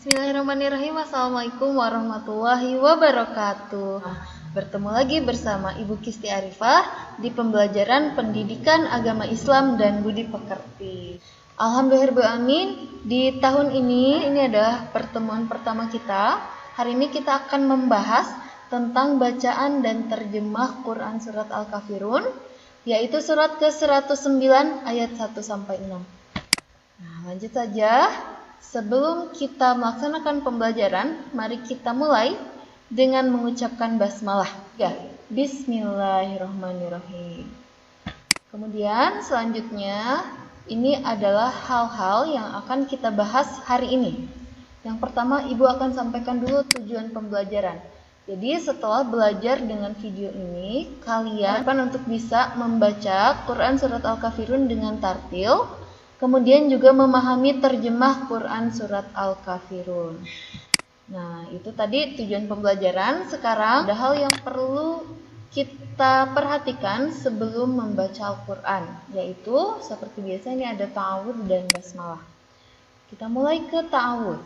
Bismillahirrahmanirrahim. Assalamualaikum warahmatullahi wabarakatuh. Bertemu lagi bersama Ibu Kisti Arifah di pembelajaran Pendidikan Agama Islam dan Budi Pekerti. Alhamdulillahirrahmanirrahim, di tahun ini adalah pertemuan pertama kita. Hari ini kita akan membahas tentang bacaan dan terjemah Quran Surat Al-Kafirun, yaitu surat ke-109 ayat 1-6. Nah, lanjut saja. Sebelum kita melaksanakan pembelajaran, mari kita mulai dengan mengucapkan basmalah. Ya, Bismillahirrahmanirrahim. Kemudian selanjutnya, ini adalah hal-hal yang akan kita bahas hari ini. Yang pertama, Ibu akan sampaikan dulu tujuan pembelajaran. Jadi setelah belajar dengan video ini, kalian akan untuk bisa membaca Quran Surat Al-Kafirun dengan tartil, kemudian juga memahami terjemah Quran Surat Al-Kafirun. Nah, itu tadi tujuan pembelajaran. Sekarang ada hal yang perlu kita perhatikan sebelum membaca Al-Quran, yaitu seperti biasa ini ada ta'awudz dan basmalah. Kita mulai ke ta'awudz.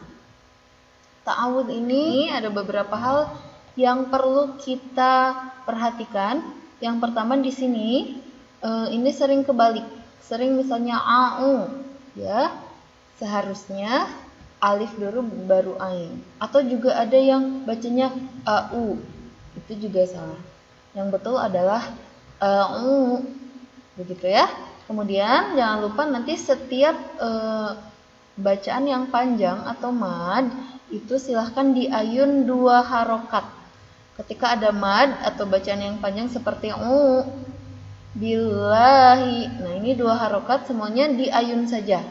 Ta'awudz ini ada beberapa hal yang perlu kita perhatikan. Yang pertama di sini, ini sering kebalik. Sering misalnya a'u, ya, seharusnya alif dulu baru ain. Atau juga ada yang bacanya a'u, itu juga salah. Yang betul adalah a'u, begitu ya. Kemudian jangan lupa nanti setiap bacaan yang panjang atau mad, itu silahkan diayun 2 harokat. Ketika ada mad atau bacaan yang panjang seperti billahi, nah ini 2 harokat semuanya diayun saja,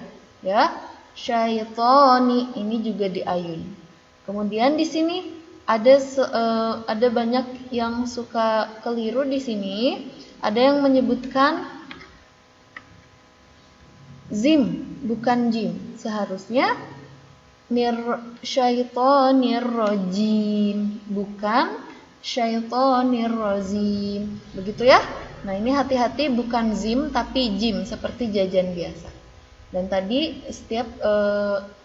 ya. Syaitoni, ini juga diayun. Kemudian di sini ada banyak yang suka keliru di sini. Ada yang menyebutkan zim, bukan jim. Seharusnya syaitonir rajim, bukan syaitonir razim. Begitu ya. Nah, ini hati-hati, bukan zim tapi jim, seperti jajan biasa. Dan tadi setiap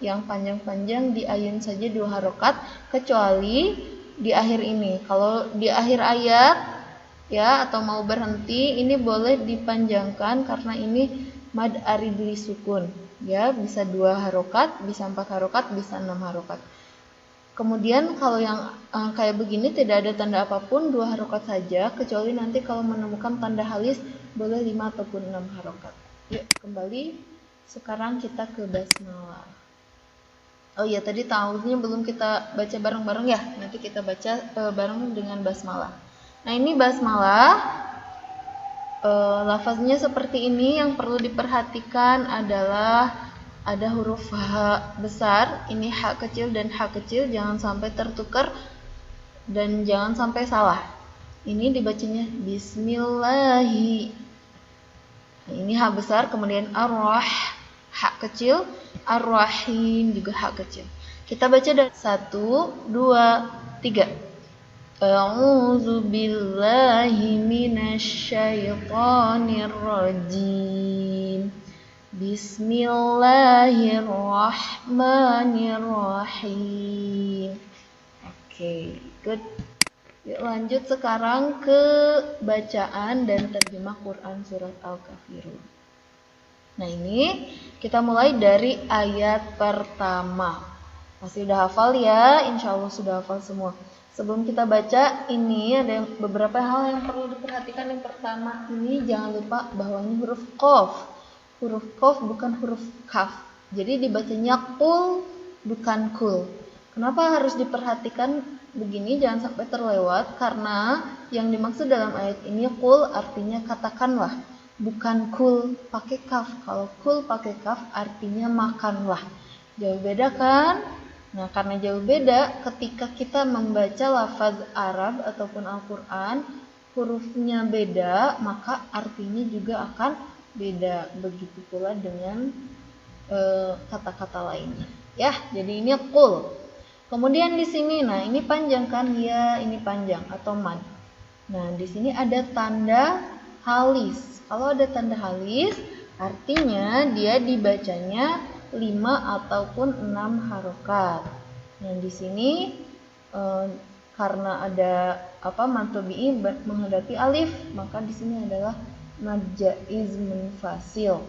yang panjang-panjang diayun saja 2 harokat, kecuali di akhir ini. Kalau di akhir ayat ya, atau mau berhenti, ini boleh dipanjangkan karena ini mad aridli sukun. Ya, bisa 2 harokat, bisa 4 harokat, bisa 6 harokat. Kemudian kalau yang kayak begini tidak ada tanda apapun, 2 harokat saja, kecuali nanti kalau menemukan tanda halis boleh 5 ataupun 6 harokat. Yuk kembali, sekarang kita ke basmalah. Oh iya, tadi ta'awudznya belum kita baca bareng-bareng ya, nanti kita baca bareng dengan basmalah. Nah, ini basmalah, lafaznya seperti ini. Yang perlu diperhatikan adalah ada huruf H besar, ini H kecil dan H kecil, jangan sampai tertukar dan jangan sampai salah. Ini dibacanya Bismillahi. Nah, ini H besar, kemudian Ar-Rah, H kecil, Ar-Rahim juga H kecil. Kita baca dari 1, 2, 3. A'udzu billahi minasyaitonir rajim. Bismillahirrahmanirrahim. Oke, good. Yuk lanjut sekarang ke bacaan dan terjemah Quran Surat Al-Kafirun. Nah, ini kita mulai dari ayat pertama. Masih udah hafal ya? Insya Allah sudah hafal semua. Sebelum kita baca, ini ada beberapa hal yang perlu diperhatikan. Yang pertama, ini jangan lupa bahwa ini huruf qaf. Huruf qaf bukan huruf kaf. Jadi dibacanya qul bukan kul. Kenapa harus diperhatikan begini? Jangan sampai terlewat, karena yang dimaksud dalam ayat ini qul artinya katakanlah, bukan kul pakai kaf. Kalau kul pakai kaf artinya makanlah. Jauh beda kan? Nah, karena jauh beda, ketika kita membaca lafaz Arab ataupun Al-Quran, hurufnya beda, maka artinya juga akan beda. Begitu pula dengan kata-kata lainnya. Ya, jadi ini qul. Kemudian di sini, nah ini panjang kan? Ya, ini panjang atau mad. Nah, di sini ada tanda halis. Kalau ada tanda halis, artinya dia dibacanya 5 ataupun 6 harokat. Nah, di sini karena ada mad tabi'i menghadapi alif, maka di sini adalah mad jaiz munfasil.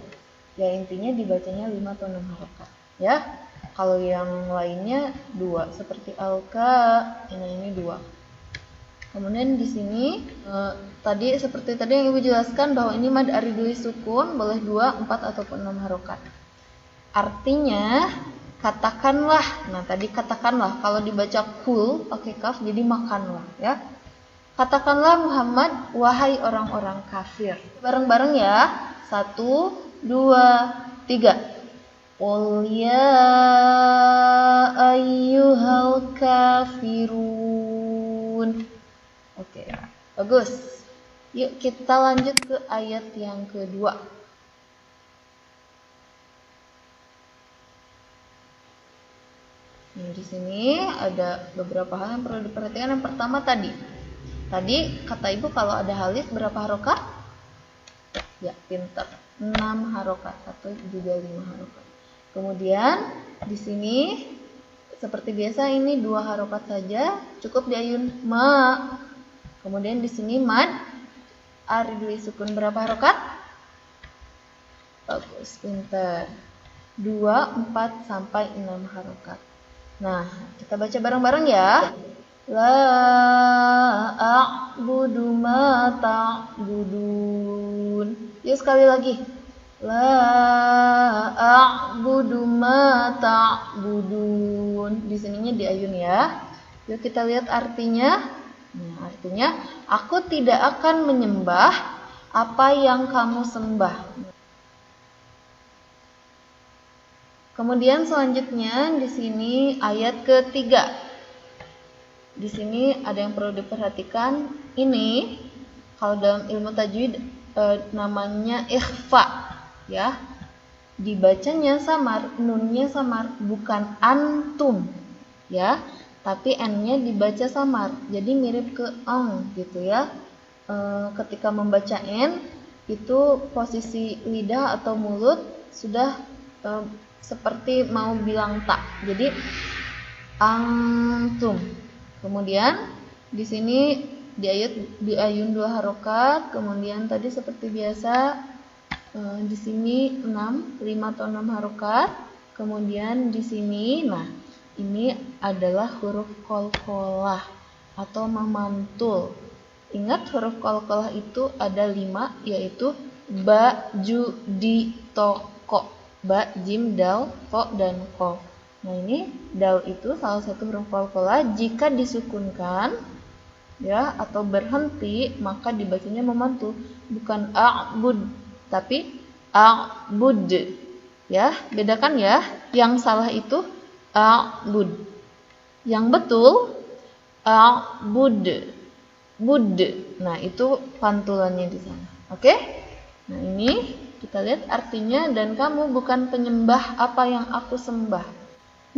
Ya, intinya dibacanya 5 atau 6 harokat. Ya. Kalau yang lainnya 2 seperti alka, ini 2. Kemudian di sini seperti tadi yang Ibu jelaskan bahwa ini mad aridul sukun boleh 2, 4 ataupun 6 harokat. Artinya katakanlah, tadi katakanlah kalau dibaca kul pakai kaf jadi makanlah, ya. Katakanlah Muhammad, wahai orang-orang kafir. Bareng-bareng ya. 1, 2, 3. Qul ya ayyuhal kafirun. Oke, bagus. Yuk kita lanjut ke ayat yang kedua. Nah, di sini ada beberapa hal yang perlu diperhatikan. Yang pertama tadi kata Ibu kalau ada halif berapa harokat? Ya, pintar. 6 harokat atau juga 5 harokat. Kemudian di sini seperti biasa ini 2 harokat saja, cukup diayun ma. Kemudian di sini mad aridul sukun berapa harokat? Bagus, pintar. 2, 4 sampai 6 harokat. Nah, kita baca bareng-bareng ya. La a'budu ma ta'budun. Yuk sekali lagi. La a'budu ma ta'budun. Di sininya diayun ya. Yuk kita lihat artinya. Nah, artinya aku tidak akan menyembah apa yang kamu sembah. Kemudian selanjutnya di sini ayat ketiga. Di sini ada yang perlu diperhatikan. Ini kalau dalam ilmu tajwid namanya ikhfa. Ya, dibacanya samar, nunnya samar, bukan antum, ya, tapi n-nya dibaca samar, jadi mirip ke ang gitu ya. Ketika membaca n itu posisi lidah atau mulut sudah seperti mau bilang tak, jadi antum. Kemudian di sini diayun 2 harokat, kemudian tadi seperti biasa. Di sini 5 atau 6 harokat. Kemudian di sini, nah ini adalah huruf qalqalah atau memantul. Ingat huruf qalqalah itu ada 5, yaitu ba, ju, di, to, ko. Ba, jim, dal, ko, dan ko. Nah ini dal itu salah satu huruf qalqalah. Jika disukunkan ya atau berhenti, maka dibacanya memantul, bukan a'bud tapi a'bud, ya, bedakan ya. Yang salah itu a'bud, yang betul a'bud, bud. Nah itu pantulannya di sana. Oke? Nah ini kita lihat artinya, dan kamu bukan penyembah apa yang aku sembah.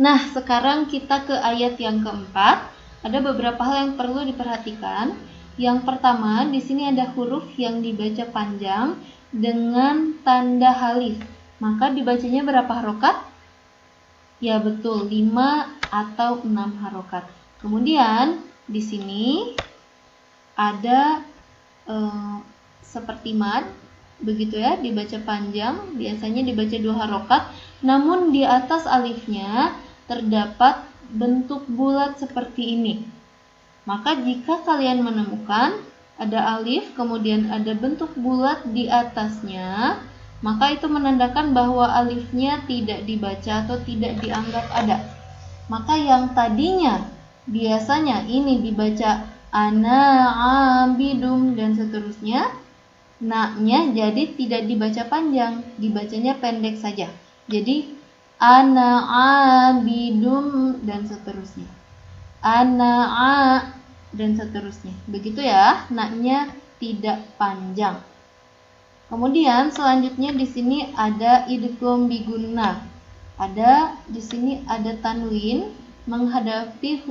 Nah sekarang kita ke ayat yang keempat. Ada beberapa hal yang perlu diperhatikan. Yang pertama, di sini ada huruf yang dibaca panjang dengan tanda halif. Maka dibacanya berapa harokat? Ya betul, 5 atau 6 harokat. Kemudian di sini ada seperti mad, begitu ya, dibaca panjang, biasanya dibaca 2 harokat. Namun di atas alifnya terdapat bentuk bulat seperti ini. Maka jika kalian menemukan ada alif, kemudian ada bentuk bulat di atasnya, maka itu menandakan bahwa alifnya tidak dibaca atau tidak dianggap ada. Maka yang tadinya biasanya ini dibaca ana abidum dan seterusnya, na-nya jadi tidak dibaca panjang, dibacanya pendek saja. Jadi ana abidum dan seterusnya. Ana dan seterusnya. Begitu ya, na-nya tidak panjang. Kemudian selanjutnya di sini ada idgham bi gunnah. Di sini ada tanwin menghadapi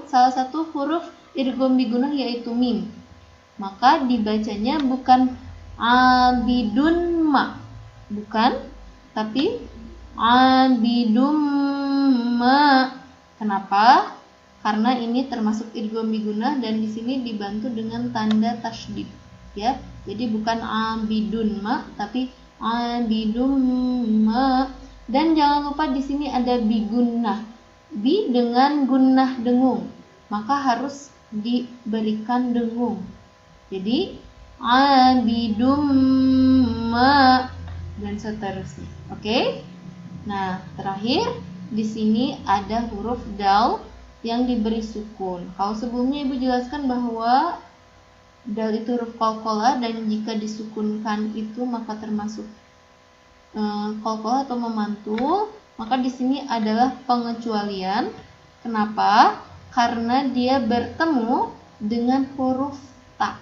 salah satu huruf idgham bi gunnah yaitu mim. Maka dibacanya bukan abidun ma, bukan, tapi abidum ma. Kenapa? Karena ini termasuk idgham bigunah dan di sini dibantu dengan tanda tasydid, ya. Jadi bukan abidun ma, tapi abidum ma. Dan jangan lupa di sini ada bigunnah. Bi dengan gunnah dengung, maka harus diberikan dengung. Jadi abidum ma dan seterusnya. Oke? Nah, terakhir di sini ada huruf dal yang diberi sukun. Kalau sebelumnya Ibu jelaskan bahwa dal itu huruf qalqalah dan jika disukunkan itu maka termasuk qalqalah atau memantul, maka di sini adalah pengecualian. Kenapa? Karena dia bertemu dengan huruf ta.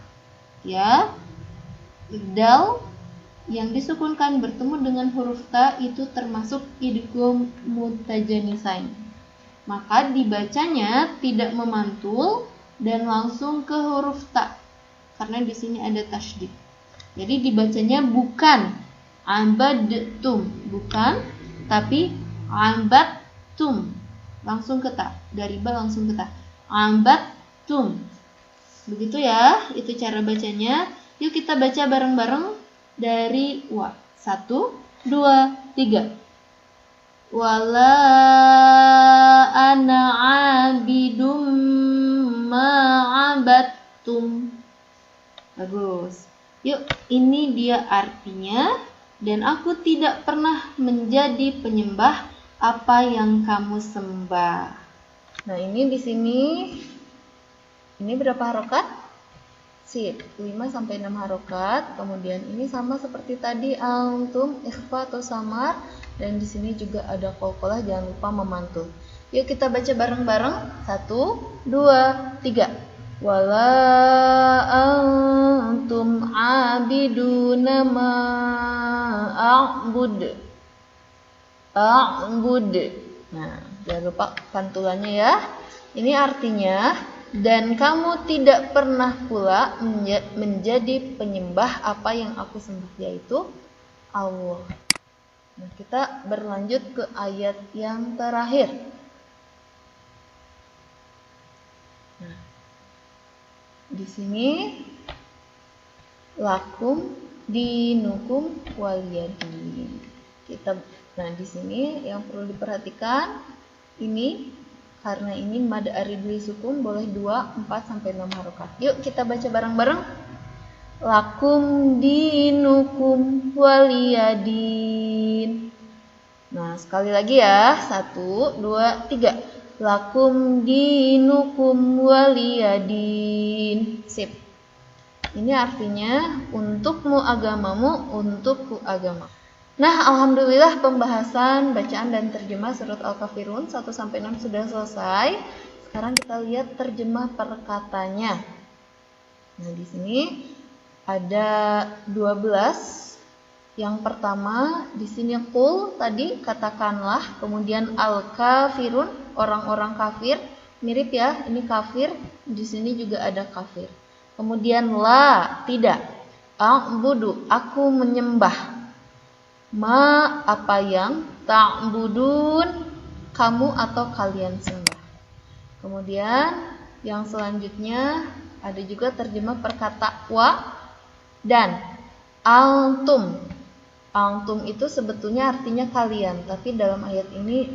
Ya. Dal yang disukunkan bertemu dengan huruf ta itu termasuk idgham mutajanisain. Maka dibacanya tidak memantul dan langsung ke huruf ta. Karena di sini ada tasydid. Jadi dibacanya bukan abadtum, bukan, tapi abadtum. Langsung ke ta. Dari ba langsung ke ta. Abadtum. Begitu ya, itu cara bacanya. Yuk kita baca bareng-bareng dari wa. 1, 2, 3. Wala ana abidum ma'abattum. Bagus. Yuk, ini dia artinya. Dan aku tidak pernah menjadi penyembah apa yang kamu sembah. Nah, ini di sini ini berapa harokat? Sip, 5-6 harokat. Kemudian ini sama seperti tadi antum, ikhfa atau samar, dan di sini juga ada qalqalah, jangan lupa memantul. Yuk kita baca bareng-bareng. 1, 2, 3. Wala antum abiduna ma a'bud. Nah, jangan lupa pantulannya ya. Ini artinya, dan kamu tidak pernah pula menjadi penyembah apa yang aku sembah, yaitu Allah. Nah, kita berlanjut ke ayat yang terakhir. Nah, di sini lakum dinukum waliyadin. Nah, di sini yang perlu diperhatikan ini karena ini mad aridli sukun boleh 2, 4-6 harokat. Yuk kita baca bareng-bareng. Lakum dinukum waliyadin. Nah, sekali lagi ya. 1, 2, 3. Lakum dinukum waliyadin. Sip. Ini artinya untukmu agamamu, untukku agama. Nah, alhamdulillah pembahasan bacaan dan terjemah surat Al-Kafirun 1-6 sudah selesai. Sekarang kita lihat terjemah perkatanya. Nah, di sini ada 12. Yang pertama di sini qul tadi katakanlah, kemudian al-kafirun orang-orang kafir, mirip ya, ini kafir, di sini juga ada kafir. Kemudian la tidak, a'budu aku menyembah, ma apa yang, ta'budun kamu atau kalian sembah. Kemudian yang selanjutnya ada juga terjemah perkata wa dan antum. Antum itu sebetulnya artinya kalian, tapi dalam ayat ini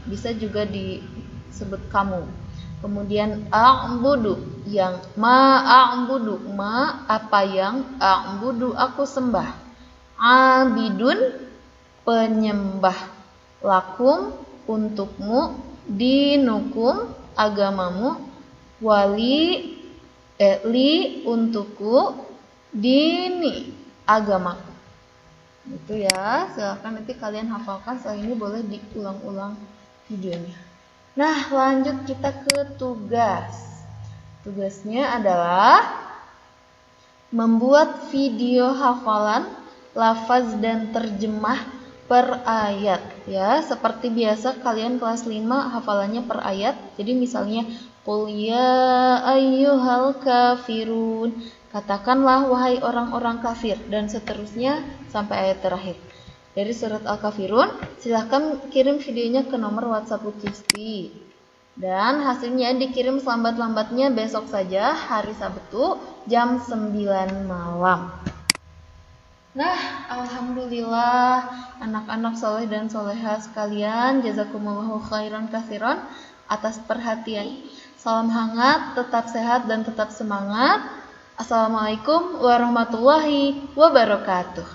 bisa juga disebut kamu. Kemudian a'budu yang a'budu ma apa yang, a'budu aku sembah, abidun penyembah, lakum untukmu, dinukum agamamu, wali li untukku, dini agamaku. Itu ya, silahkan nanti kalian hafalkan. Setelah ini boleh diulang-ulang videonya. Nah, lanjut kita ke tugas. Tugasnya adalah membuat video hafalan lafaz dan terjemah per ayat ya. Seperti biasa kalian kelas 5 hafalannya per ayat. Jadi misalnya qul ya ayyuhal kafirun, katakanlah wahai orang-orang kafir, dan seterusnya sampai ayat terakhir. Dari surat Al-Kafirun, silahkan kirim videonya ke nomor WhatsApp Bukisty Dan hasilnya dikirim selambat-lambatnya besok saja, hari Sabtu, jam 9 malam. Nah, alhamdulillah anak-anak soleh dan soleha sekalian, jazakumullahu khairan katsiran atas perhatian. Salam hangat, tetap sehat dan tetap semangat. Assalamualaikum warahmatullahi wabarakatuh.